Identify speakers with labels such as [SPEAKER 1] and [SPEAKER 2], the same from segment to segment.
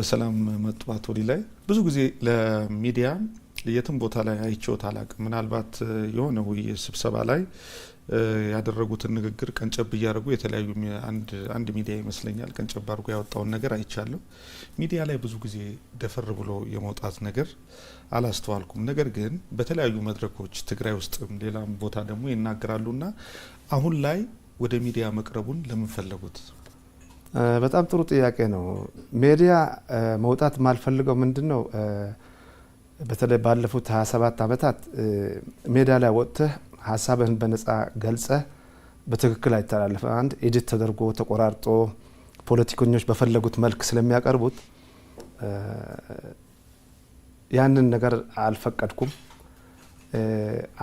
[SPEAKER 1] በሰላም መጡ አቶ ሊላይ። ብዙ ጊዜ ለሚዲያ የትም ቦታ ላይ አይቼዎት አላቅም። ምናልባት የሆነ ስብሰባ ላይ ያደረጉትን ንግግር ቀንጨብ እያደረጉ የተለያዩ አንድ ሚዲያ ይመስለኛል ቀንጨብ አድርጎ ያወጣውን ነገር አይቻለሁ። ሚዲያ ላይ ብዙ ጊዜ ደፈር ብሎ የመውጣት ነገር አላስተዋልኩም። ነገር ግን በተለያዩ መድረኮች ትግራይ ውስጥም ሌላም ቦታ ደግሞ ይናገራሉና አሁን ላይ ወደ ሚዲያ መቅረቡን ለምን ፈለጉት?
[SPEAKER 2] በጣም ጥሩ ጥያቄ ነው። ሚዲያ መውጣት ማልፈልገው ምንድነው በተለይ ባለፉት 27 ዓመታት ሜዳ ላይ ወጥተህ ሀሳብህን በነፃ ገልጸህ በትክክል አይተላለፈ አንድ ኤዲት ተደርጎ ተቆራርጦ ፖለቲከኞች በፈለጉት መልክ ስለሚያቀርቡት ያንን ነገር አልፈቀድኩም።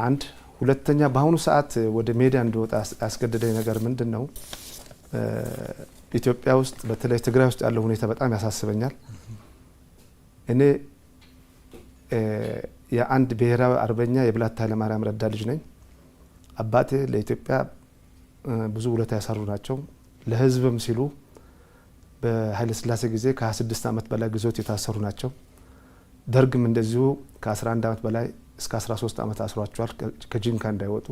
[SPEAKER 2] አንድ ሁለተኛ በአሁኑ ሰዓት ወደ ሚዲያ እንድወጣ ያስገደደኝ ነገር ምንድነው ኢትዮጵያ ውስጥ በተለይ ትግራይ ውስጥ ያለው ሁኔታ በጣም ያሳስበኛል። እኔ የአንድ ብሔራዊ አርበኛ የብላታ ኃይለማርያም ረዳ ልጅ ነኝ። አባቴ ለኢትዮጵያ ብዙ ውለታ ያሰሩ ናቸው። ለሕዝብም ሲሉ በኃይለ ሥላሴ ጊዜ ከ26 ዓመት በላይ ግዞት የታሰሩ ናቸው። ደርግም እንደዚሁ ከ11 ዓመት በላይ እስከ 13 ዓመት አስሯቸዋል ከጂንካ እንዳይወጡ።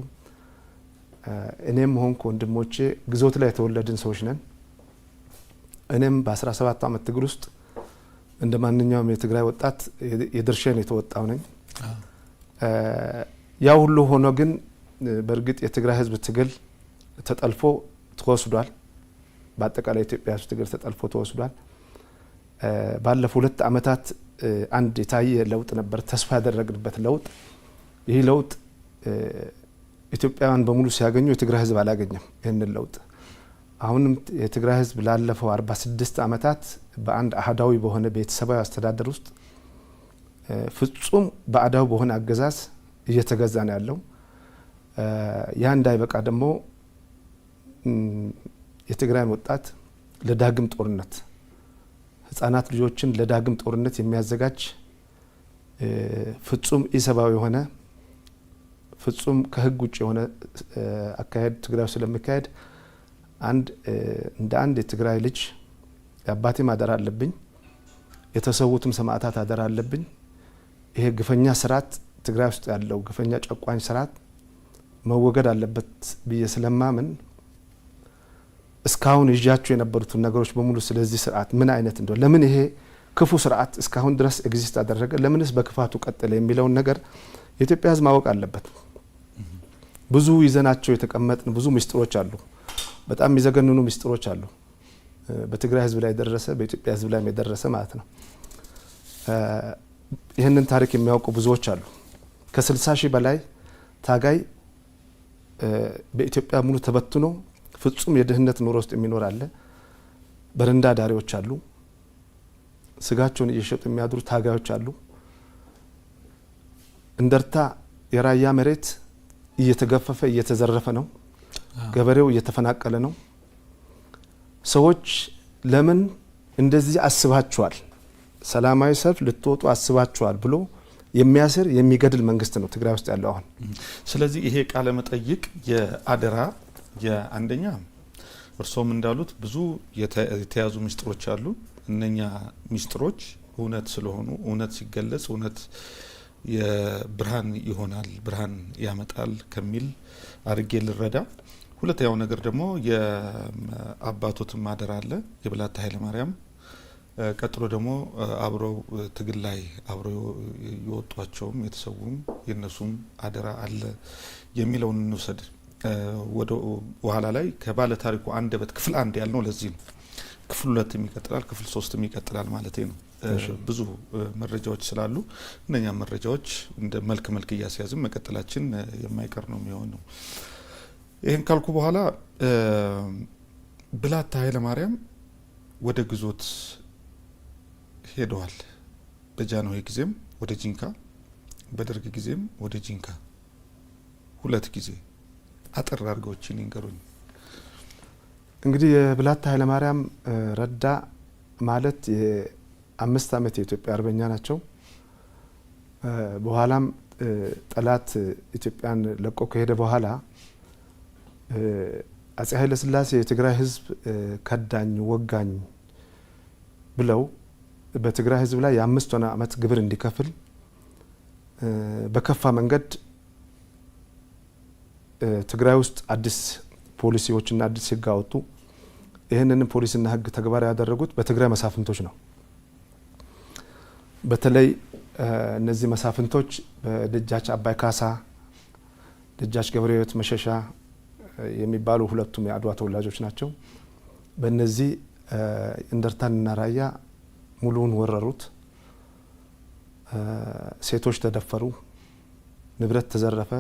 [SPEAKER 2] እኔም ሆንኩ ወንድሞቼ ግዞት ላይ የተወለድን ሰዎች ነን። እኔም በ17 ዓመት ትግል ውስጥ እንደ ማንኛውም የትግራይ ወጣት የድርሻን የተወጣው ነኝ። ያው ሁሉ ሆኖ ግን በእርግጥ የትግራይ ህዝብ ትግል ተጠልፎ ተወስዷል። በአጠቃላይ ኢትዮጵያ ህዝብ ትግል ተጠልፎ ተወስዷል። ባለፉት 2 ዓመታት አንድ የታየ ለውጥ ነበር፣ ተስፋ ያደረግንበት ለውጥ። ይህ ለውጥ ኢትዮጵያውያን በሙሉ ሲያገኙ የትግራይ ህዝብ አላገኘም ይህንን ለውጥ። አሁንም የትግራይ ህዝብ ላለፈው 46 ዓመታት በአንድ አህዳዊ በሆነ ቤተሰባዊ አስተዳደር ውስጥ ፍጹም ባዕዳዊ በሆነ አገዛዝ እየተገዛ ነው ያለው። ያ እንዳይበቃ ደግሞ የትግራይን ወጣት ለዳግም ጦርነት ህፃናት ልጆችን ለዳግም ጦርነት የሚያዘጋጅ ፍጹም ኢሰባዊ የሆነ ፍጹም ከህግ ውጭ የሆነ አካሄድ ትግራይ ስለሚካሄድ እንደ አንድ የትግራይ ልጅ የአባቴ ማደር አለብኝ፣ የተሰዉትም ሰማዕታት አደር አለብኝ። ይሄ ግፈኛ ስርዓት ትግራይ ውስጥ ያለው ግፈኛ ጨቋኝ ስርዓት መወገድ አለበት ብዬ ስለማምን እስካሁን ይዣቸው የነበሩትን ነገሮች በሙሉ ስለዚህ ስርዓት ምን አይነት እንደሆነ ለምን ይሄ ክፉ ስርዓት እስካሁን ድረስ ኤግዚስት አደረገ፣ ለምንስ በክፋቱ ቀጠለ የሚለውን ነገር የኢትዮጵያ ህዝብ ማወቅ አለበት። ብዙ ይዘናቸው የተቀመጥን ብዙ ምስጢሮች አሉ፣ በጣም የሚዘገንኑ ምስጢሮች አሉ። በትግራይ ህዝብ ላይ ደረሰ፣ በኢትዮጵያ ህዝብ ላይ የደረሰ ማለት ነው። ይህንን ታሪክ የሚያውቁ ብዙዎች አሉ። ከ60 ሺህ በላይ ታጋይ በኢትዮጵያ ሙሉ ተበትኖ ፍጹም የድህነት ኑሮ ውስጥ የሚኖር አለ። በረንዳ ዳሪዎች አሉ፣ ስጋቸውን እየሸጡ የሚያድሩ ታጋዮች አሉ። እንደርታ የራያ መሬት እየተገፈፈ እየተዘረፈ ነው። ገበሬው እየተፈናቀለ ነው። ሰዎች ለምን እንደዚህ አስባችኋል፣ ሰላማዊ ሰልፍ ልትወጡ አስባችኋል ብሎ የሚያስር የሚገድል መንግስት ነው ትግራይ ውስጥ ያለው አሁን።
[SPEAKER 1] ስለዚህ ይሄ ቃለ መጠይቅ የአደራ የአንደኛ እርሶም እንዳሉት ብዙ የተያዙ ምስጢሮች አሉ። እነኛ ምስጢሮች እውነት ስለሆኑ እውነት ሲገለጽ እውነት የብርሃን ይሆናል፣ ብርሃን ያመጣል ከሚል አድርጌ ልረዳ። ሁለተኛው ነገር ደግሞ የአባቶትም አደራ አለ የብላታ ኃይለማርያም። ቀጥሎ ደግሞ አብረው ትግል ላይ አብረው የወጧቸውም የተሰዉም የነሱም አደራ አለ የሚለውን እንውሰድ። ወደ ኋላ ላይ ከባለ ታሪኩ አንደበት ክፍል 1 ያልነው ለዚህ ነው። ክፍል 2 ይቀጥላል፣ ክፍል 3 ይቀጥላል ማለት ነው። ብዙ መረጃዎች ስላሉ እነኛ መረጃዎች እንደ መልክ እያስያዝን መቀጠላችን የማይቀር ነው የሚሆነው። ይህን ካልኩ በኋላ ብላታ ኃይለማርያም ወደ ግዞት ሄደዋል። በጃንሆይ ጊዜም ወደ ጂንካ፣ በደርግ ጊዜም ወደ ጂንካ 2 ጊዜ። አጠር አድርገውችን ይንገሩኝ።
[SPEAKER 2] እንግዲህ የብላታ ኃይለማርያም ረዳ ማለት የ5 ዓመት የኢትዮጵያ አርበኛ ናቸው። በኋላም ጠላት ኢትዮጵያን ለቆ ከሄደ በኋላ አፄ ኃይለ ሥላሴ የትግራይ ህዝብ ከዳኝ ወጋኝ ብለው በትግራይ ህዝብ ላይ የ5 ዓመት ግብር እንዲከፍል በከፋ መንገድ ትግራይ ውስጥ አዲስ ፖሊሲዎችና አዲስ ህግ አወጡ። ይህንን ፖሊሲና ህግ ተግባራዊ ያደረጉት በትግራይ መሳፍንቶች ነው። በተለይ እነዚህ መሳፍንቶች በደጃች አባይ ካሳ፣ ደጃች ገብረ ሕይወት መሸሻ የሚባሉ ሁለቱም የአድዋ ተወላጆች ናቸው። በእነዚህ እንደርታንና ራያ ሙሉውን ወረሩት። ሴቶች ተደፈሩ፣ ንብረት ተዘረፈ፣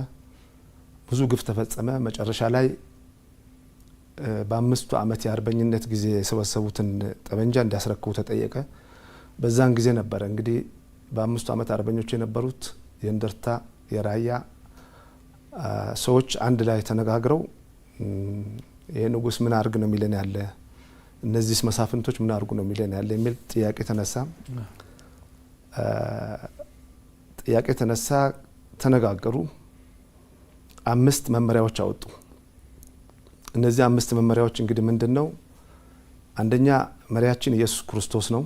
[SPEAKER 2] ብዙ ግፍ ተፈጸመ። መጨረሻ ላይ በ5 ዓመት የአርበኝነት ጊዜ የሰበሰቡትን ጠመንጃ እንዲያስረክቡ ተጠየቀ። በዛን ጊዜ ነበረ እንግዲህ በ5 ዓመት አርበኞች የነበሩት የእንደርታ የራያ ሰዎች አንድ ላይ ተነጋግረው ይሄ ንጉስ ምን አርግ ነው የሚለን ያለ፣ እነዚህ መሳፍንቶች ምን አርጉ ነው የሚለን ያለ የሚል ጥያቄ ተነሳ። ተነጋገሩ። 5 መመሪያዎች አወጡ። እነዚህ 5 መመሪያዎች እንግዲህ ምንድነው? አንደኛ መሪያችን ኢየሱስ ክርስቶስ ነው።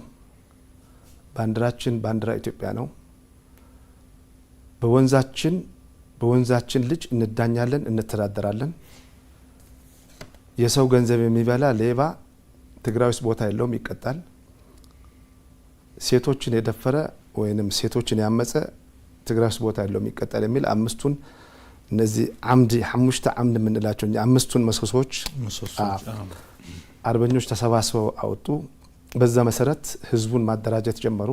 [SPEAKER 2] ባንዲራችን ባንዲራ ኢትዮጵያ ነው። በወንዛችን ልጅ እንዳኛለን፣ እንተዳደራለን። የሰው ገንዘብ የሚበላ ሌባ ትግራይ ውስጥ ቦታ የለውም፣ ይቀጣል። ሴቶችን የደፈረ ወይንም ሴቶችን ያመፀ ትግራይ ውስጥ ቦታ የለውም፣ ይቀጣል የሚል 5ቱን እነዚህ አምድ 5 አምድ የምንላቸው 5ቱን ምሰሶች አርበኞች ተሰባስበው አወጡ። በዛ መሰረት ህዝቡን ማደራጀት ጀመሩ።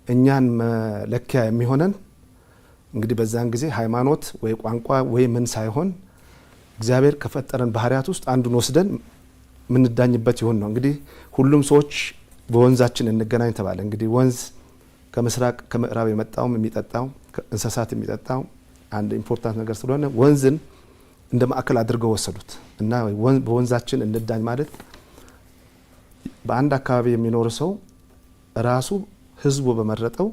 [SPEAKER 2] እኛን መለኪያ የሚሆነን እንግዲህ በዛን ጊዜ ሃይማኖት ወይ ቋንቋ ወይ ምን ሳይሆን እግዚአብሔር ከፈጠረን ባህሪያት ውስጥ አንዱን ወስደን ምንዳኝበት ይሆን ነው። እንግዲህ ሁሉም ሰዎች በወንዛችን እንገናኝ ተባለ። እንግዲህ ወንዝ ከምስራቅ ከምዕራብ የመጣው የሚጠጣው እንስሳት የሚጠጣው አንድ ኢምፖርታንት ነገር ስለሆነ ወንዝን እንደ ማዕከል አድርገው ወሰዱት እና በወንዛችን እንዳኝ ማለት በአንድ አካባቢ የሚኖር ሰው ራሱ ህዝቡ በመረጠው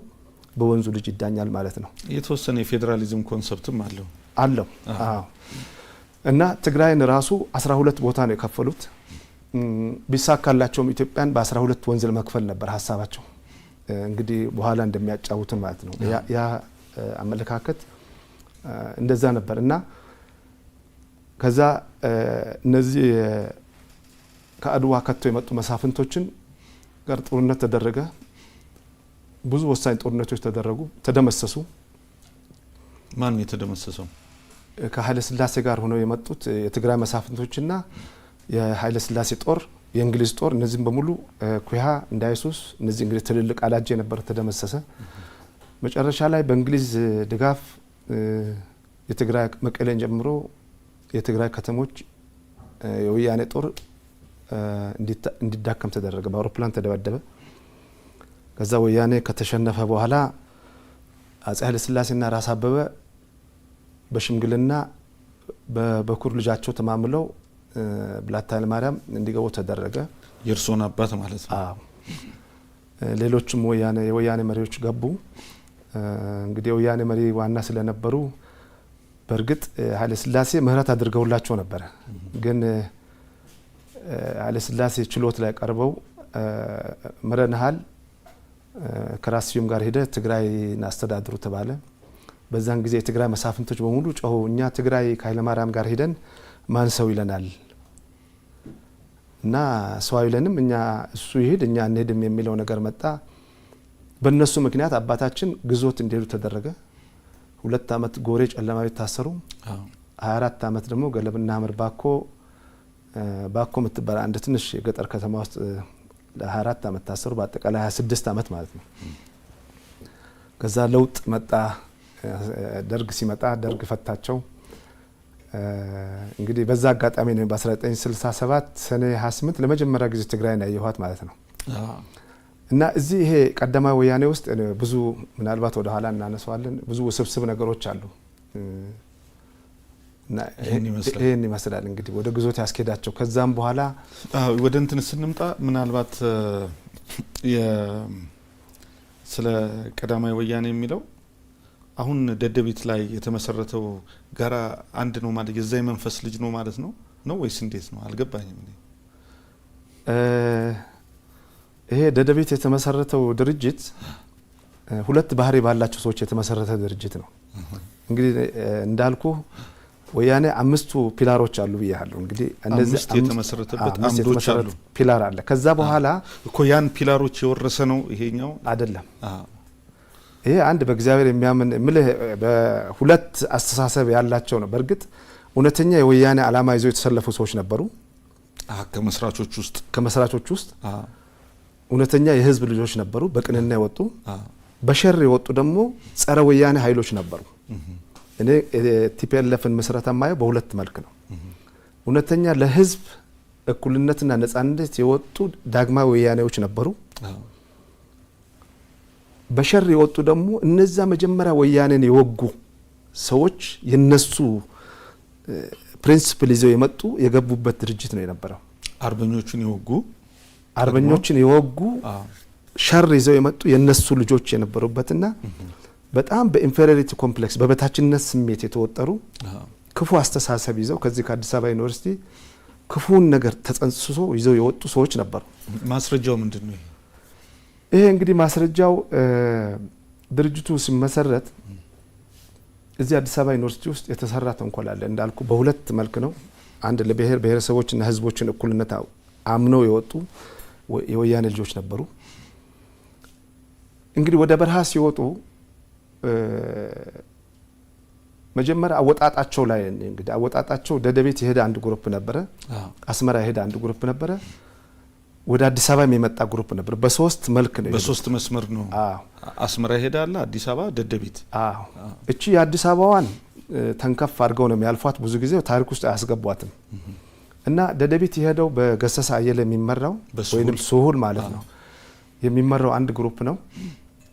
[SPEAKER 2] በወንዙ ልጅ ይዳኛል ማለት ነው።
[SPEAKER 1] የተወሰነ የፌዴራሊዝም ኮንሰፕትም አለው።
[SPEAKER 2] አዎ። እና ትግራይን ራሱ 12 ቦታ ነው የከፈሉት። ቢሳካላቸውም ኢትዮጵያን በ12 ወንዝ ለመክፈል ነበር ሀሳባቸው። እንግዲህ በኋላ እንደሚያጫውቱን ማለት ነው። ያ አመለካከት እንደዛ ነበር እና ከዛ እነዚህ ከአድዋ ከተው የመጡ መሳፍንቶችን ጋር ጦርነት ተደረገ። ብዙ ወሳኝ ጦርነቶች ተደረጉ፣ ተደመሰሱ።
[SPEAKER 1] ማን የተደመሰሰው?
[SPEAKER 2] ከኃይለ ሥላሴ ጋር ሆነው የመጡት የትግራይ መሳፍንቶችና የኃይለ ሥላሴ ጦር፣ የእንግሊዝ ጦር፣ እነዚህም በሙሉ ኩያ፣ እንዳይሱስ፣ እነዚህ እንግዲህ ትልልቅ አላጅ የነበረ ተደመሰሰ። መጨረሻ ላይ በእንግሊዝ ድጋፍ የትግራይ መቀሌን ጀምሮ የትግራይ ከተሞች የወያኔ ጦር እንዲዳከም ተደረገ። በአውሮፕላን ተደበደበ። ከዛ ወያኔ ከተሸነፈ በኋላ አፄ ኃይለ ሥላሴና ራስ አበበ በሽምግልና በበኩር ልጃቸው ተማምለው ብላታ ኃይለ ማርያም እንዲገቡ ተደረገ።
[SPEAKER 1] የእርሶን አባት ማለት ነው።
[SPEAKER 2] አዎ። ሌሎችም የወያኔ መሪዎች ገቡ። እንግዲህ የወያኔ መሪ ዋና ስለነበሩ በእርግጥ ኃይለ ሥላሴ ምህረት አድርገውላቸው ነበረ። ግን ኃይለ ሥላሴ ችሎት ላይ ቀርበው ምረንሃል፣ ከራስ ስዩም ጋር ሄደ ትግራይን አስተዳድሩ ተባለ። በዛን ጊዜ የትግራይ መሳፍንቶች በሙሉ ጮሁ፣ እኛ ትግራይ ከኃይለ ማርያም ጋር ሄደን ማን ሰው ይለናል እና ሰው አይለንም፣ እኛ እሱ ይሄድ እኛ እንሄድም የሚለው ነገር መጣ። በእነሱ ምክንያት አባታችን ግዞት እንዲሄዱ ተደረገ። 2 ዓመት ጎሬ ጨለማ ቤት ታሰሩ። 24 ዓመት ደግሞ ገለብና ሀመር ባኮ የምትባል አንድ ትንሽ የገጠር ከተማ ውስጥ ለ24 ዓመት ታሰሩ። በአጠቃላይ 26 ዓመት ማለት ነው። ከዛ ለውጥ መጣ። ደርግ ሲመጣ ደርግ ፈታቸው። እንግዲህ በዛ አጋጣሚ ነው በ1967 ሰኔ 28 ለመጀመሪያ ጊዜ ትግራይን ያየኋት ማለት ነው። እና እዚህ ይሄ ቀዳማዊ ወያኔ ውስጥ ብዙ ምናልባት ወደ ኋላ እናነሳዋለን፣ ብዙ ውስብስብ ነገሮች አሉ። ይሄን ይመስላል እንግዲህ ወደ ግዞት ያስኬዳቸው። ከዛም በኋላ
[SPEAKER 1] ወደ እንትን ስንምጣ ምናልባት ስለ ቀዳማዊ ወያኔ የሚለው አሁን ደደቢት ላይ የተመሰረተው ጋራ አንድ ነው ማለት የዛ መንፈስ ልጅ ነው ማለት ነው ወይስ እንዴት ነው? አልገባኝም።
[SPEAKER 2] ይሄ ደደቢት የተመሰረተው ድርጅት ሁለት ባህሪ ባላቸው ሰዎች የተመሰረተ ድርጅት ነው። እንግዲህ እንዳልኩ ወያኔ 5 ፒላሮች አሉ ብያለሁ። እንግዲህ
[SPEAKER 1] እነዚህ የተመሰረተበት አምዶች አሉ፣
[SPEAKER 2] ፒላር አለ። ከዛ በኋላ
[SPEAKER 1] እኮ ያን ፒላሮች የወረሰ ነው ይሄኛው
[SPEAKER 2] አይደለም። ይሄ አንድ በእግዚአብሔር የሚያምን በሁለት አስተሳሰብ ያላቸው ነው። በእርግጥ እውነተኛ የወያኔ ዓላማ ይዘው የተሰለፉ ሰዎች ነበሩ ከመስራቾች ውስጥ እውነተኛ የህዝብ ልጆች ነበሩ፣ በቅንና የወጡ በሸር የወጡ ደግሞ ጸረ ወያኔ ኃይሎች ነበሩ። እኔ ቲፒኤልኤፍን መስረታ ማየው በሁለት መልክ ነው። እውነተኛ ለህዝብ እኩልነትና ነጻነት የወጡ ዳግማዊ ወያኔዎች ነበሩ። በሸር የወጡ ደግሞ እነዛ መጀመሪያ ወያኔን የወጉ ሰዎች የነሱ ፕሪንሲፕል ይዘው የመጡ የገቡበት ድርጅት ነው የነበረው። አርበኞችን የወጉ ሸር ይዘው የመጡ የነሱ ልጆች የነበሩበትና በጣም በኢንፌሪዮሪቲ ኮምፕሌክስ በበታችነት ስሜት የተወጠሩ ክፉ አስተሳሰብ ይዘው ከዚህ ከአዲስ አበባ ዩኒቨርሲቲ ክፉን ነገር ተጸንስሶ ይዘው የወጡ ሰዎች ነበሩ።
[SPEAKER 1] ማስረጃው ምንድነው?
[SPEAKER 2] ይሄ እንግዲህ ማስረጃው ድርጅቱ ሲመሰረት እዚህ አዲስ አበባ ዩኒቨርሲቲ ውስጥ የተሰራ ተንኮል አለ። እንዳልኩ በሁለት መልክ ነው። አንድ ለብሔር ብሔረሰቦችና ህዝቦችን እኩልነት አምነው የወጡ የወያኔ ልጆች ነበሩ። እንግዲህ ወደ በረሃ ሲወጡ መጀመሪያ አወጣጣቸው ላይ እንግዲህ አወጣጣቸው ደደቤት የሄደ አንድ ግሩፕ ነበረ፣ አስመራ የሄደ አንድ ግሩፕ ነበረ፣ ወደ አዲስ አበባ የሚመጣ ግሩፕ ነበር። በሶስት መልክ ነው፣
[SPEAKER 1] በሶስት መስመር ነው። አስመራ ይሄዳል፣ አዲስ አበባ፣ ደደቤት። እቺ የአዲስ አበባዋን ተንከፍ አድርገው ነው የሚያልፏት። ብዙ ጊዜ ታሪክ ውስጥ አያስገቧትም። እና ደደቤት የሄደው በገሰሳ አየለ የሚመራው ወይንም ሱሁል ማለት ነው የሚመራው አንድ ግሩፕ ነው።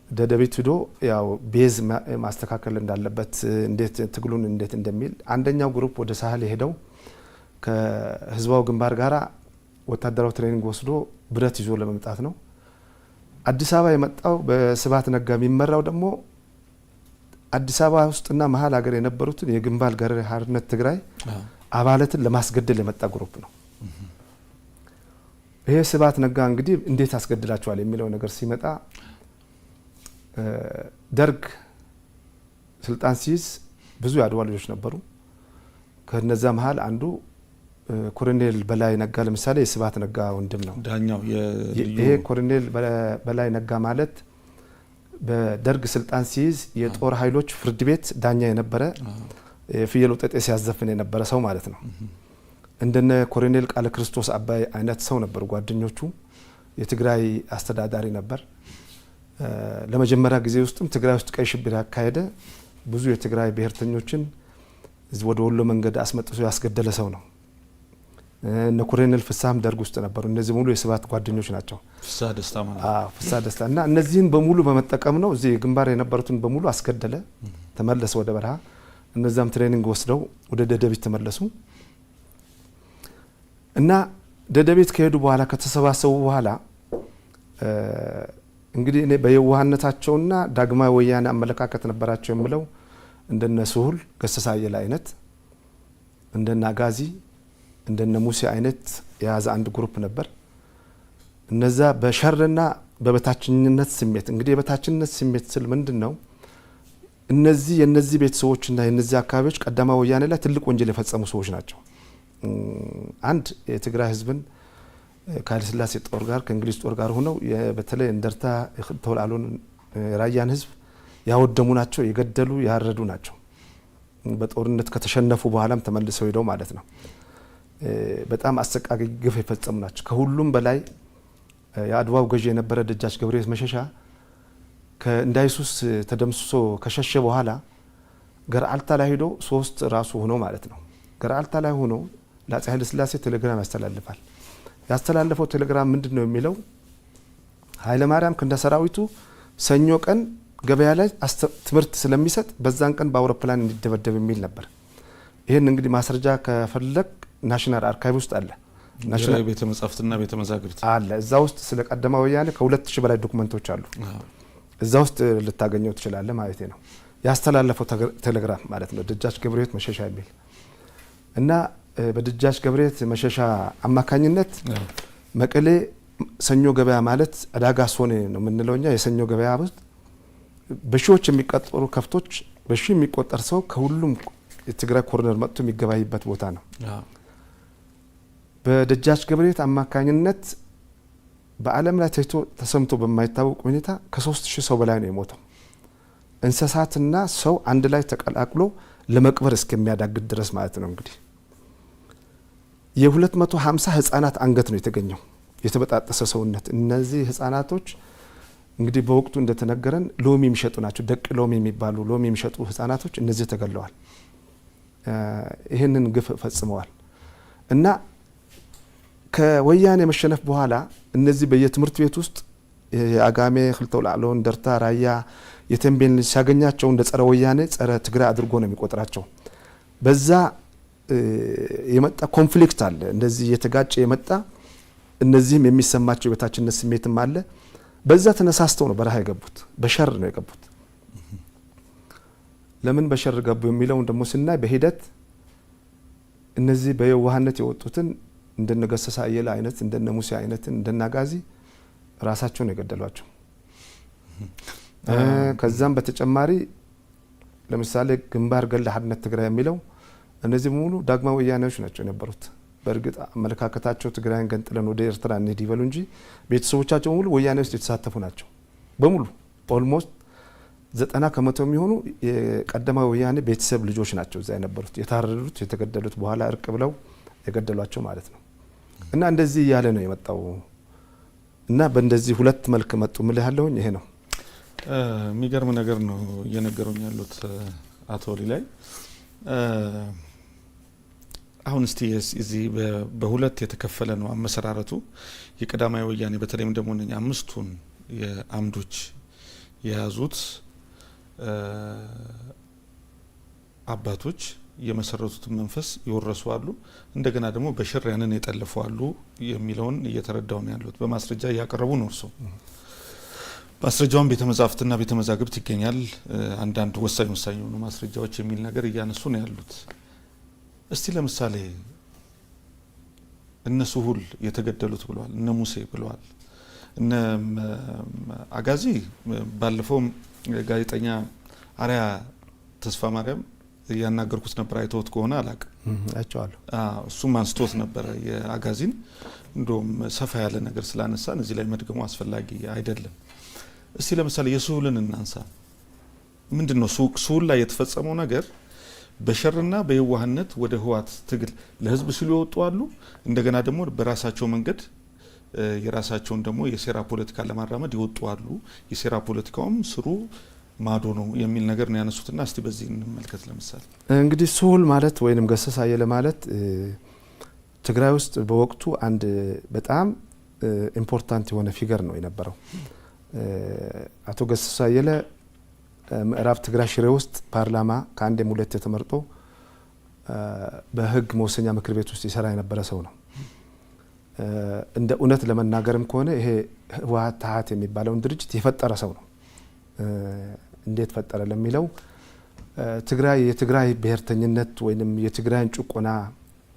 [SPEAKER 1] ደደቤት ሄዶ ያው ቤዝ ማስተካከል እንዳለበት እንዴት ትግሉን እንዴት እንደሚል አንደኛው ግሩፕ ወደ ሳህል የሄደው ከህዝባው ግንባር ጋራ ወታደራዊ ትሬኒንግ ወስዶ ብረት ይዞ ለመምጣት ነው። አዲስ አበባ የመጣው በስብሐት ነጋ የሚመራው ደግሞ አዲስ አበባ ውስጥና መሀል ሀገር የነበሩትን የግንባር ገረ ሓርነት ትግራይ አባላትን ለማስገደል የመጣ ግሩፕ ነው። ይሄ ስብሐት ነጋ እንግዲህ እንዴት አስገድላቸዋል የሚለው ነገር ሲመጣ ደርግ ስልጣን ሲይዝ ብዙ የአድዋ ልጆች ነበሩ። ከነዛ መሀል አንዱ ኮሎኔል በላይ ነጋ ለምሳሌ የስብሐት ነጋ ወንድም ነው ዳኛው። ይሄ ኮሎኔል በላይ ነጋ ማለት በደርግ ስልጣን ሲይዝ የጦር ኃይሎች ፍርድ ቤት ዳኛ የነበረ የፍየል ወጠጤ ሲያዘፍን የነበረ ሰው ማለት ነው። እንደነ ኮሎኔል ቃለ ክርስቶስ አባይ አይነት ሰው ነበሩ ጓደኞቹ። የትግራይ አስተዳዳሪ ነበር። ለመጀመሪያ ጊዜ ውስጥም ትግራይ ውስጥ ቀይ ሽብር ያካሄደ ብዙ የትግራይ ብሔርተኞችን ወደ ወሎ መንገድ አስመጥቶ ያስገደለ ሰው ነው። እነ ኮሎኔል ፍሳም ደርግ ውስጥ ነበሩ። እነዚህ ሙሉ የስብሐት ጓደኞች ናቸው። ፍሳ ደስታ ማለት ፍሳ ደስታ እና እነዚህን በሙሉ በመጠቀም ነው እዚህ ግንባር የነበሩትን በሙሉ አስገደለ። ተመለሰ ወደ በረሃ። እነዛም ትሬኒንግ ወስደው ወደ ደደቤት ተመለሱ እና ደደቤት ከሄዱ በኋላ ከተሰባሰቡ በኋላ እንግዲህ እኔ በየዋህነታቸውና ዳግማዊ ወያኔ አመለካከት ነበራቸው የምለው እንደነ ሱሁል ገሰሳ አየለ አይነት እንደነ አጋዚ እንደነ ሙሴ አይነት የያዘ አንድ ግሩፕ ነበር። እነዛ በሸርና በበታችኝነት ስሜት እንግዲህ የበታችኝነት ስሜት ስል ምንድነው? እነዚህ የነዚህ ቤተሰቦችና የነዚህ አካባቢዎች ቀዳማዊ ወያኔ ላይ ትልቅ ወንጀል የፈጸሙ ሰዎች ናቸው። አንድ የትግራይ ህዝብን ከኃይለ ሥላሴ ጦር ጋር ከእንግሊዝ ጦር ጋር ሆነው በተለይ እንደርታ ተወላሉን ራያን ህዝብ ያወደሙ ናቸው፣ የገደሉ ያረዱ ናቸው። በጦርነት ከተሸነፉ በኋላም ተመልሰው ሄደው ማለት ነው። በጣም አሰቃቂ ግፍ የፈጸሙ ናቸው። ከሁሉም በላይ የአድዋው ገዢ የነበረ ደጃች ገብረየስ መሸሻ ከእንዳይሱስ ተደምስሶ ከሸሸ በኋላ ገርአልታ ላይ ሄዶ 3 ራሱ ሆኖ ማለት ነው ገርአልታ ላይ ሆኖ ለአፄ ኃይለ ሥላሴ ቴሌግራም ያስተላልፋል። ያስተላለፈው ቴሌግራም ምንድነው የሚለው? ኃይለ ማርያም ክንደ ሰራዊቱ ሰኞ ቀን ገበያ ላይ ትምህርት ስለሚሰጥ በዛን ቀን በአውሮፕላን እንዲደበደብ የሚል ነበር። ይሄን እንግዲህ ማስረጃ ከፈለክ ናሽናል አርካይቭ ውስጥ አለ። ናሽናል ቤተ መጻሕፍትና ቤተ መዛግብት አለ።
[SPEAKER 2] እዛ ውስጥ ስለ ቀዳማዊ ወያኔ ከ2000 በላይ ዶክመንቶች አሉ። እዛ ውስጥ ልታገኘው ትችላለህ ማለት ነው። ያስተላለፈው ቴሌግራም ማለት ነው ደጃች ገብረየስ መሸሻ የሚል እና በደጃች ገብረየስ መሸሻ አማካኝነት መቀሌ ሰኞ ገበያ ማለት አዳጋ ሶኔ ነው የምንለውኛ። የሰኞ ገበያ ውስጥ በሺዎች የሚቆጠሩ ከፍቶች በሺ የሚቆጠር ሰው ከሁሉም የትግራይ ኮርነር መጥቶ የሚገባይበት ቦታ ነው። በደጃች ገብረሕይወት አማካኝነት በዓለም ላይ ታይቶ ተሰምቶ በማይታወቅ ሁኔታ ከ3000 ሰው በላይ ነው የሞተው። እንስሳትና ሰው አንድ ላይ ተቀላቅሎ ለመቅበር እስከሚያዳግድ ድረስ ማለት ነው። እንግዲህ የ250 ህፃናት አንገት ነው የተገኘው፣ የተበጣጠሰ ሰውነት። እነዚህ ህፃናቶች እንግዲህ በወቅቱ እንደተነገረን ሎሚ የሚሸጡ ናቸው። ደቅ ሎሚ የሚባሉ ሎሚ የሚሸጡ ህፃናቶች እነዚህ ተገለዋል። ይህንን ግፍ ፈጽመዋል እና ከወያኔ መሸነፍ በኋላ እነዚህ በየትምህርት ቤት ውስጥ የአጋሜ ክልተው ላዕሎ እንደርታ ራያ የተንቤን ሲያገኛቸው እንደ ጸረ ወያኔ ጸረ ትግራይ አድርጎ ነው የሚቆጥራቸው። በዛ የመጣ ኮንፍሊክት አለ፣ እንደዚህ የተጋጨ የመጣ እነዚህም የሚሰማቸው የበታችነት ስሜትም አለ። በዛ ተነሳስተው ነው በረሃ የገቡት። በሸር ነው የገቡት። ለምን በሸር ገቡ የሚለውን ደግሞ ስናይ በሂደት እነዚህ በየዋህነት የወጡትን እንደነ ገሰሳ አየለ አይነት እንደነ ሙሴ አይነትን እንደነ አጋዚ ራሳቸውን የገደሏቸው። ከዛም በተጨማሪ ለምሳሌ ግንባር ገለ ሓድነት ትግራይ የሚለው እነዚህ ሙሉ ዳግማዊ ወያኔዎች ናቸው የነበሩት። በእርግጥ አመለካከታቸው ትግራይን ገንጥለን ወደ ኤርትራ እንሂድ ይበሉ እንጂ ቤተሰቦቻቸው ሙሉ ወያኔ ውስጥ የተሳተፉ ናቸው በሙሉ። ኦልሞስት 90% የሚሆኑ የቀደማዊ ወያኔ ቤተሰብ ልጆች ናቸው እዛ የነበሩት፣ የታረዱት የተገደሉት፣ በኋላ እርቅ ብለው የገደሏቸው ማለት ነው። እና እንደዚህ እያለ ነው የመጣው እና በእንደዚህ ሁለት መልክ መጡ ምልህ ያለውኝ ይሄ ነው።
[SPEAKER 1] የሚገርም ነገር ነው እየነገሩኝ ያሉት አቶ ሊላይ። አሁን እስቲ እዚህ በሁለት የተከፈለ ነው አመሰራረቱ የቀዳማዊ ወያኔ። በተለይም ደግሞ እነኛ አምስቱን የአምዶች የያዙት አባቶች የመሰረቱትን መንፈስ ይወረሱ አሉ፣ እንደገና ደግሞ በሽር ያንን የጠለፉ አሉ የሚለውን እየተረዳው ነው ያሉት። በማስረጃ እያቀረቡ ነው እርሶ። ማስረጃውን ቤተ መጻሕፍትና ቤተ መዛግብት ይገኛል። አንዳንድ ወሳኝ የሆኑ ማስረጃዎች የሚል ነገር እያነሱ ነው ያሉት። እስቲ ለምሳሌ እነ ስሁል የተገደሉት ብለዋል፣ እነ ሙሴ ብለዋል፣ እነ አጋዚ ባለፈው ጋዜጠኛ አሪያ ተስፋ ማርያም ያናገርኩት ነበር። አይተውት ከሆነ አላቅም
[SPEAKER 2] አይቼዋለሁ።
[SPEAKER 1] እሱም አንስቶት ነበር የአጋዚን። እንደውም ሰፋ ያለ ነገር ስላነሳን እዚህ ላይ መድገሙ አስፈላጊ አይደለም። እስቲ ለምሳሌ የስሁልን እናንሳ። ምንድነው ስሁል ላይ የተፈጸመው ነገር? በሸርና በየዋህነት ወደ ህወሓት ትግል ለህዝብ ሲሉ ይወጡ አሉ። እንደገና ደግሞ በራሳቸው መንገድ የራሳቸውን ደግሞ የሴራ ፖለቲካ ለማራመድ ይወጡ አሉ። የሴራ ፖለቲካውም ስሩ ማዶ ነው የሚል ነገር ነው ያነሱትና እስቲ በዚህ እንመልከት። ለምሳሌ
[SPEAKER 2] እንግዲህ ስሁል ማለት ወይንም ገሰሳ አየለ ማለት ትግራይ ውስጥ በወቅቱ አንድ በጣም ኢምፖርታንት የሆነ ፊገር ነው የነበረው። አቶ ገሰሳ አየለ ምዕራብ ትግራይ ሽሬ ውስጥ ፓርላማ ከአንዴም ሁለቴ ተመርጦ በህግ መወሰኛ ምክር ቤት ውስጥ ይሰራ የነበረ ሰው ነው። እንደ እውነት ለመናገርም ከሆነ ይሄ ህወሓት ታሃት የሚባለውን ድርጅት የፈጠረ ሰው ነው። እንዴት ፈጠረ ለሚለው ትግራይ የትግራይ ብሔርተኝነት ወይንም የትግራይን ጭቆና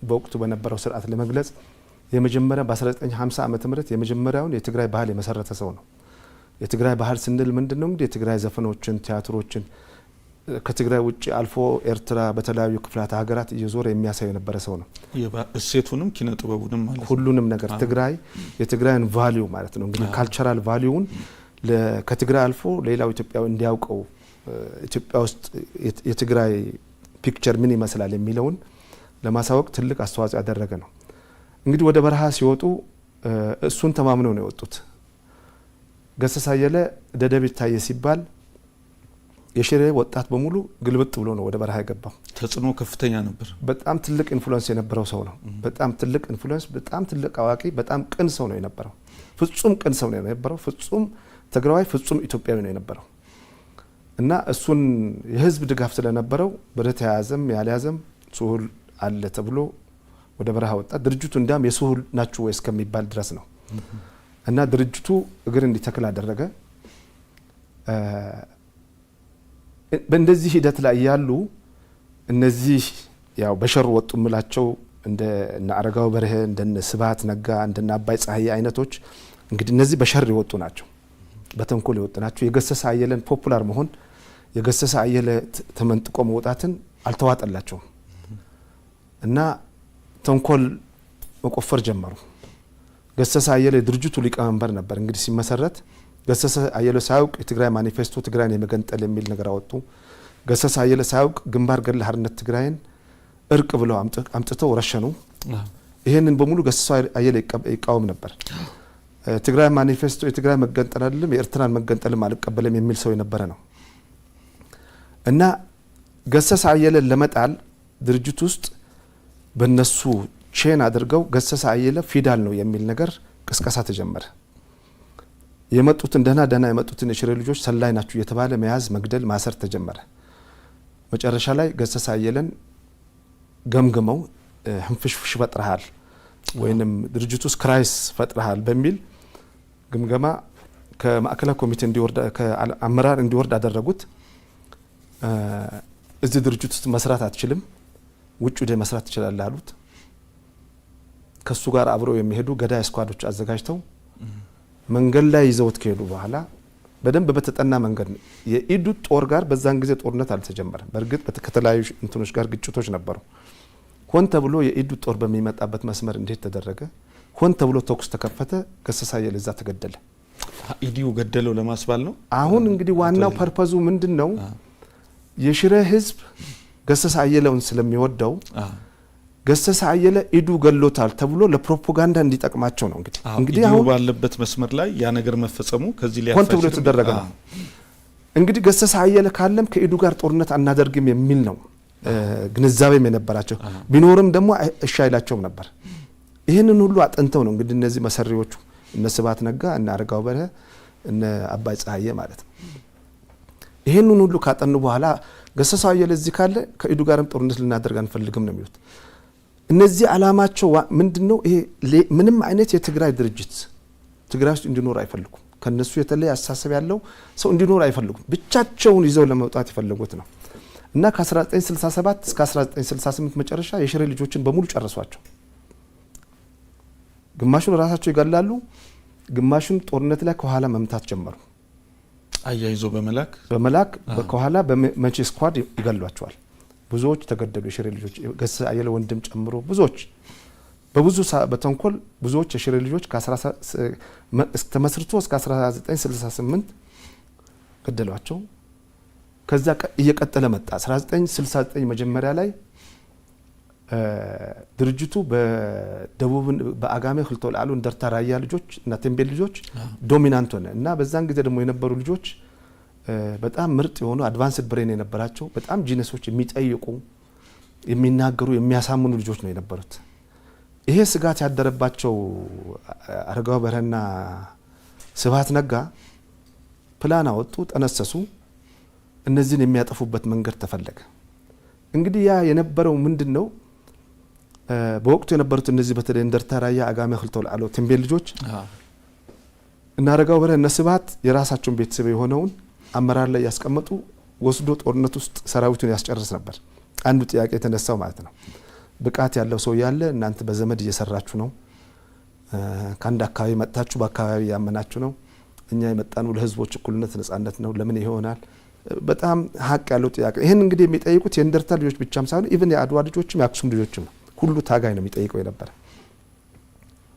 [SPEAKER 2] በወቅቱ በነበረው ስርዓት ለመግለጽ የመጀመሪያ በ1950 ዓመተ ምህረት የመጀመሪያውን የትግራይ ባህል የመሰረተ ሰው ነው። የትግራይ ባህል ስንል ምንድነው? እንግዲህ የትግራይ ዘፈኖችን፣ ቲያትሮችን ከትግራይ ውጪ አልፎ ኤርትራ በተለያዩ ክፍላት ሀገራት እየዞረ የሚያሳይ የነበረ ሰው ነው።
[SPEAKER 1] እሴቱንም ኪነ ጥበቡንም ማለት
[SPEAKER 2] ሁሉንም ነገር ትግራይ የትግራይን ቫልዩ ማለት ነው እንግዲህ ካልቸራል ቫልዩን ከትግራይ አልፎ ሌላው ኢትዮጵያዊ እንዲያውቀው ኢትዮጵያ ውስጥ የትግራይ ፒክቸር ምን ይመስላል የሚለውን ለማሳወቅ ትልቅ አስተዋጽኦ ያደረገ ነው። እንግዲህ ወደ በረሃ ሲወጡ እሱን ተማምነው ነው የወጡት። ገሰሳ አየለ ደደቢት ታየ ሲባል የሽሬ ወጣት በሙሉ ግልብጥ ብሎ ነው ወደ በረሃ የገባው።
[SPEAKER 1] ተጽዕኖ ከፍተኛ ነበር።
[SPEAKER 2] በጣም ትልቅ ኢንፍሉዌንስ የነበረው ሰው ነው። በጣም ትልቅ ኢንፍሉዌንስ፣ በጣም ትልቅ አዋቂ፣ በጣም ቅን ሰው ነው የነበረው። ፍጹም ቅን ሰው ነው የነበረው። ፍጹም ትግራዋይ፣ ፍጹም ኢትዮጵያዊ ነው የነበረው እና እሱን የህዝብ ድጋፍ ስለነበረው በተያያዘም ያልያዘም ስሁል አለ ተብሎ ወደ በረሃ ወጣ። ድርጅቱ እንዲያም የስሁል ናችሁ ወይ እስከሚባል ድረስ ነው እና ድርጅቱ እግር እንዲተክል አደረገ። በእንደዚህ ሂደት ላይ ያሉ እነዚህ ያው በሸር ወጡ ምላቸው እንደ አረጋው በርሄ፣ እንደ ስብሃት ነጋ፣ እንደ አባይ ፀሐይ አይነቶች እንግዲህ እነዚህ በሸር የወጡ ናቸው፣ በተንኮል የወጡ ናቸው። የገሰሰ አየለን ፖፑላር መሆን የገሰሰ አየለ ተመንጥቆ መውጣትን አልተዋጠላቸውም እና ተንኮል መቆፈር ጀመሩ። ገሰሰ አየለ ድርጅቱ ሊቀመንበር ነበር። እንግዲህ ሲመሰረት ገሰሰ አየለ ሳያውቅ የትግራይ ማኒፌስቶ ትግራይን የመገንጠል የሚል ነገር አወጡ። ገሰሰ አየለ ሳያውቅ ግንባር ገድለ ሓርነት ትግራይን እርቅ ብለው አምጥተው ረሸኑ። ይሄንን በሙሉ ገሰሰ አየለ ይቃወም ነበር። ትግራይ ማኒፌስቶ የትግራይ መገንጠል አይደለም የኤርትራን መገንጠልም አልቀበልም የሚል ሰው የነበረ ነው እና ገሰሰ አየለን ለመጣል ድርጅት ውስጥ በነሱ ቼን አድርገው ገሰሰ አየለ ፊዳል ነው የሚል ነገር ቅስቀሳ ተጀመረ። የመጡትን ደህና የመጡትን የሽሬ ልጆች ሰላይ ናችሁ እየተባለ መያዝ፣ መግደል፣ ማሰር ተጀመረ። መጨረሻ ላይ ገሰሰ አየለን ገምግመው ህንፍሽፍሽ ፈጥረሃል ወይንም ድርጅቱ ውስጥ ክራይስ ፈጥረሃል በሚል ግምገማ ከማዕከላዊ ኮሚቴ እንዲወርድ ከአመራር እንዲወርድ አደረጉት። እዚህ ድርጅት ውስጥ መስራት አትችልም፣ ውጭ ወደ መስራት ትችላለህ አሉት። ከሱ ጋር አብረው የሚሄዱ ገዳይ ስኳዶች አዘጋጅተው መንገድ ላይ ይዘውት ከሄዱ በኋላ በደንብ በተጠና መንገድ የኢዱ ጦር ጋር በዛን ጊዜ ጦርነት አልተጀመረም። በእርግጥ ከተለያዩ እንትኖች ጋር ግጭቶች ነበሩ። ሆን ተብሎ የኢዱ ጦር በሚመጣበት መስመር እንዴት ተደረገ? ሆን ተብሎ ተኩስ ተከፈተ። ገሰሰ አየለ እዛ ተገደለ።
[SPEAKER 1] ኢዲዩ ገደለው ለማስባል ነው።
[SPEAKER 2] አሁን እንግዲህ ዋናው ፐርፐዙ ምንድነው? የሽሬ ህዝብ ገሰሰ አየለውን ስለሚወደው ገሰሰ አየለ ኢዱ ገሎታል ተብሎ ለፕሮፓጋንዳ እንዲጠቅማቸው ነው። እንግዲህ
[SPEAKER 1] አሁን ባለበት መስመር ላይ ያ ነገር መፈጸሙ ከዚህ ሊያፋጭ
[SPEAKER 2] ሆን ተብሎ ተደረገ ነው። እንግዲህ ገሰሰ አየለ ካለም ከኢዱ ጋር ጦርነት አናደርግም የሚል ነው ግንዛቤም የነበራቸው። ቢኖርም ደግሞ እሺ አይላቸውም ነበር። ይህንን ሁሉ አጥንተው ነው እንግዲህ እነዚህ መሰሪዎቹ እነ ስብሐት ነጋ እና አረጋው በርሄ እነ አባይ ፀሐዬ ማለት ነው። ይህንን ሁሉ ካጠኑ በኋላ ገሰሰ አየለ እዚህ ካለ ከኢዱ ጋርም ጦርነት ልናደርግ አንፈልግም ነው የሚሉት። እነዚህ አላማቸው ምንድነው? ይሄ ምንም አይነት የትግራይ ድርጅት ትግራይ ውስጥ እንዲኖር አይፈልጉም። ከነሱ የተለየ አስተሳሰብ ያለው ሰው እንዲኖር አይፈልጉም። ብቻቸውን ይዘው ለመውጣት የፈለጉት ነው እና ከ1967 እስከ 1968 መጨረሻ የሽሬ ልጆችን በሙሉ ጨረሷቸው። ግማሹን ራሳቸው ይገላሉ፣ ግማሹን ጦርነት ላይ ከኋላ መምታት ጀመሩ።
[SPEAKER 1] አያይዞ በመላክ
[SPEAKER 2] ከኋላ በመቼ ስኳድ ይገሏቸዋል። ብዙዎች ተገደሉ። የሽሬ ልጆች ገሰሰ አየለ ወንድም ጨምሮ ብዙዎች በብዙ በተንኮል ብዙዎች የሽሬ ልጆች ተመስርቶ እስከ 1968 ገደሏቸው። ከዛ እየቀጠለ መጣ። 1969 መጀመሪያ ላይ ድርጅቱ በደቡብ በአጋሜ ክልተ ወላሉ እንደርታ ራያ ልጆች እና ቴምቤል ልጆች ዶሚናንት ሆነ እና በዛን ጊዜ ደግሞ የነበሩ ልጆች በጣም ምርጥ የሆኑ አድቫንስድ ብሬን የነበራቸው በጣም ጂነሶች የሚጠይቁ የሚናገሩ የሚያሳምኑ ልጆች ነው የነበሩት። ይሄ ስጋት ያደረባቸው አረጋው በርሄና ስብሐት ነጋ ፕላን አወጡ፣ ጠነሰሱ። እነዚህን የሚያጠፉበት መንገድ ተፈለገ። እንግዲህ ያ የነበረው ምንድነው? በወቅቱ የነበሩት እነዚህ በተለይ እንደርታ ራያ አጋሜ ክልተ ወላሉ ቴምቤል ልጆች እና አረጋው በርሄ እና ስብሐት የራሳቸውን ቤተሰብ የሆነውን አመራር ላይ ያስቀመጡ ወስዶ ጦርነት ውስጥ ሰራዊቱን ያስጨርስ ነበር። አንዱ ጥያቄ የተነሳው ማለት ነው። ብቃት ያለው ሰው ያለ እናንተ በዘመድ እየሰራችሁ ነው፣ ከአንድ አካባቢ መጣችሁ በአካባቢ ያመናችሁ ነው፣ እኛ የመጣነው ለህዝቦች እኩልነት ነጻነት ነው፣ ለምን ይሆናል? በጣም ሀቅ ያለው ጥያቄ። ይሄን እንግዲህ የሚጠይቁት የእንደርታ ልጆች ብቻም ሳይሆን ኢቭን የአድዋ ልጆችም የአክሱም ልጆችም ነው። ሁሉ ታጋይ ነው የሚጠይቀው የነበረ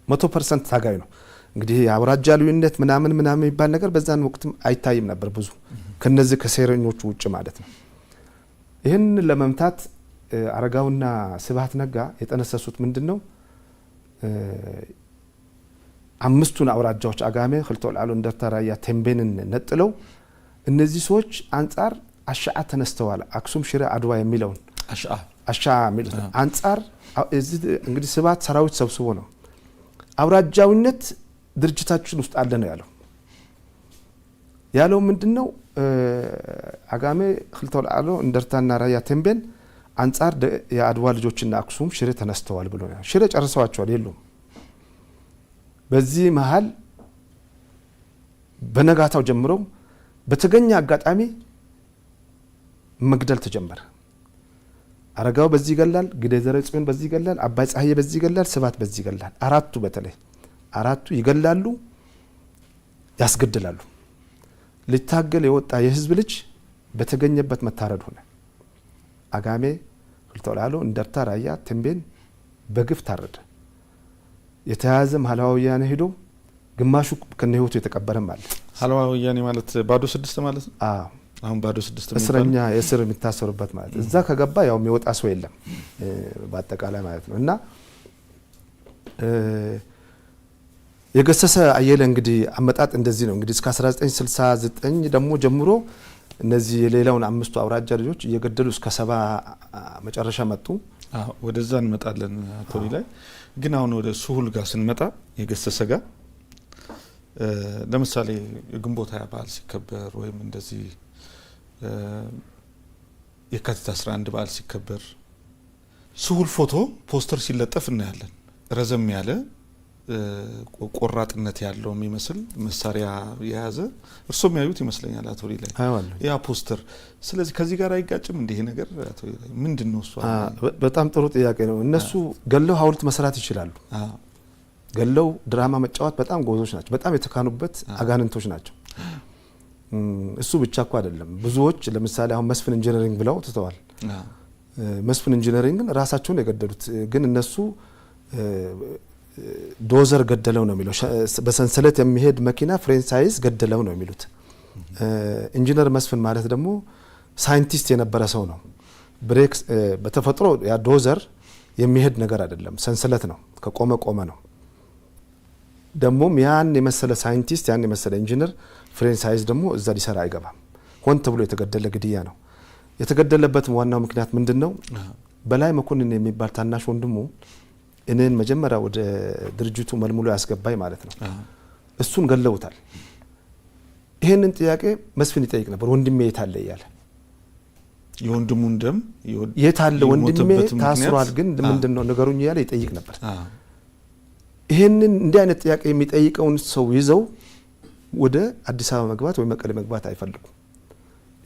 [SPEAKER 2] 100% ታጋይ ነው። እንግዲህ የአውራጃ ልዩነት ምናምን የሚባል ነገር በዛን ወቅትም አይታይም ነበር ብዙ ከነዚህ ከሴረኞቹ ውጭ ማለት ነው። ይህን ለመምታት አረጋውና ስብሐት ነጋ የጠነሰሱት ምንድነው? አምስቱን አውራጃዎች አጋሜ ክልተ ወላሉ እንደርታ ራያ ቴምቤንን ነጥለው እነዚህ ሰዎች አንጻር አሻዓ ተነስተዋል። አክሱም ሽሬ አድዋ የሚለውን አሻዓ የሚሉት አንጻር እንግዲህ ስብሐት ሰራዊት ሰብስቦ ነው አውራጃዊነት ድርጅታችን ውስጥ አለ ነው ያለው ምንድነው? አጋሜ ክልተ ወላሉ እንደርታና ራያ ቴምቤን አንጻር የአድዋ ልጆችና አክሱም ሽሬ ተነስተዋል ብሎ ነው። ሽሬ ጨርሰዋቸዋል የሉም። በዚህ መሃል በነጋታው ጀምሮ በተገኘ አጋጣሚ መግደል ተጀመረ። አረጋው በዚህ ይገላል፣ ግዴ ዘረጽዮን በዚህ ይገላል፣ አባይ ፀሐዬ በዚህ ይገላል፣ ስብሐት በዚህ ይገላል። አራቱ በተለይ አራቱ ይገላሉ። ያስገድላሉ። ሊታገል የወጣ የህዝብ ልጅ በተገኘበት መታረድ ሆነ። አጋሜ፣ ክልተላሎ፣ እንደርታ፣ ራያ፣ ተንቤን በግፍ ታረደ። የተያዘም ሀለዋ ወያኔ ሄዶ ግማሹ ከነ ህይወቱ የተቀበረም አለ።
[SPEAKER 1] ሀለዋ ወያኔ ማለት ባዶ 6 ማለት ነው። አሁን ባዶ 6
[SPEAKER 2] እስረኛ የእስር የሚታሰሩበት ማለት እዛ ከገባ ያው የሚወጣ ሰው የለም በአጠቃላይ ማለት ነው። እና የገሰሰ አየለ እንግዲህ አመጣጥ እንደዚህ ነው። እንግዲህ እስከ 1969 ደግሞ ጀምሮ እነዚህ የሌላውን 5ቱ አውራጃ ልጆች እየገደሉ እስከ 70 መጨረሻ መጡ።
[SPEAKER 1] ወደዛ እንመጣለን አቶ ላይ ግን አሁን ወደ ሱሁል ጋር ስንመጣ የገሰሰ ጋር ለምሳሌ የግንቦት ሃያ በዓል ሲከበር ወይም እንደዚህ የካቲት 11 በዓል ሲከበር ሱሁል ፎቶ ፖስተር ሲለጠፍ እናያለን። ረዘም ያለ ቆራጥነት ያለው የሚመስል መሳሪያ የያዘ እርሶም ያዩት ይመስለኛል አቶ ላይ ያ ፖስተር። ስለዚህ ከዚህ ጋር አይጋጭም እንዲህ ነገር አቶ ላይ ምንድነው እሱ?
[SPEAKER 2] በጣም ጥሩ ጥያቄ ነው። እነሱ ገለው ሐውልት መስራት ይችላሉ። ገለው ድራማ መጫወት በጣም ጎዞች ናቸው። በጣም የተካኑበት አጋንንቶች ናቸው። እሱ ብቻ እኮ አይደለም። ብዙዎች ለምሳሌ አሁን መስፍን ኢንጂነሪንግ ብለው ትተዋል። መስፍን ኢንጂነሪንግን ራሳቸውን የገደሉት ግን እነሱ ዶዘር ገደለው ነው የሚለው። በሰንሰለት የሚሄድ መኪና ፍሬን ሳይዝ ገደለው ነው የሚሉት። ኢንጂነር መስፍን ማለት ደግሞ ሳይንቲስት የነበረ ሰው ነው። ብሬክስ በተፈጥሮ ያ ዶዘር የሚሄድ ነገር አይደለም፣ ሰንሰለት ነው፣ ከቆመ ቆመ ነው። ደሞም ያን የመሰለ ሳይንቲስት ያን የመሰለ ኢንጂነር ፍሬን ሳይዝ ደግሞ እዛ ሊሰራ አይገባም። ሆን ተብሎ የተገደለ ግድያ ነው። የተገደለበት ዋናው ምክንያት ምንድነው? በላይ መኮንን የሚባል ታናሽ ወንድሙ እኔን መጀመሪያ ወደ ድርጅቱ መልሙሎ ያስገባኝ ማለት ነው። እሱን ገለውታል። ይሄንን ጥያቄ መስፍን ይጠይቅ ነበር። ወንድሜ የታለ እያለ
[SPEAKER 1] የወንድሙን ደም
[SPEAKER 2] የታለ ወንድሜ ታስሯል ግን ምንድነው ነገሩኝ እያለ ይጠይቅ ነበር። ይሄንን እንዲህ አይነት ጥያቄ የሚጠይቀውን ሰው ይዘው ወደ አዲስ አበባ መግባት ወይ መቀሌ መግባት አይፈልጉም።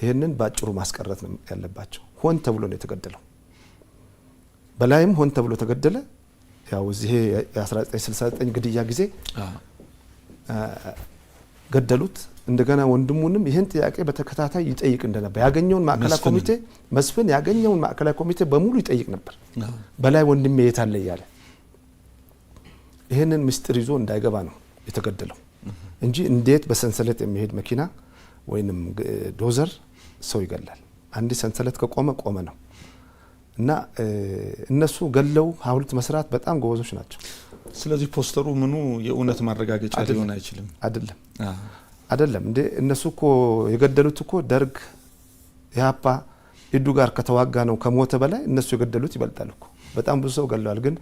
[SPEAKER 2] ይሄንን ባጭሩ ማስቀረት ነው ያለባቸው። ሆን ተብሎ ነው የተገደለው። በላይም ሆን ተብሎ ተገደለ። ያው እዚህ የ1969 ግድያ ጊዜ ገደሉት። እንደገና ወንድሙንም ይህን ጥያቄ በተከታታይ ይጠይቅ እንደነበር ያገኘውን ማዕከላዊ ኮሚቴ መስፍን ያገኘውን ማዕከላዊ ኮሚቴ በሙሉ ይጠይቅ ነበር። በላይ ወንድሜ የታለ እያለ ይህንን ምስጢር ይዞ እንዳይገባ ነው የተገደለው እንጂ እንዴት በሰንሰለት የሚሄድ መኪና ወይንም ዶዘር ሰው ይገላል? አንድ ሰንሰለት ከቆመ ቆመ ነው። እና እነሱ ገለው ሐውልት መስራት በጣም ጎበዞች ናቸው።
[SPEAKER 1] ስለዚህ ፖስተሩ ምኑ የእውነት ማረጋገጫ ሊሆን አይችልም።
[SPEAKER 2] አይደለም እንዴ እነሱ እኮ የገደሉት እኮ ደርግ ያፓ ኢዱ ጋር ከተዋጋ ነው ከሞተ በላይ እነሱ የገደሉት ይበልጣል እኮ። በጣም ብዙ ሰው ገለዋል ግን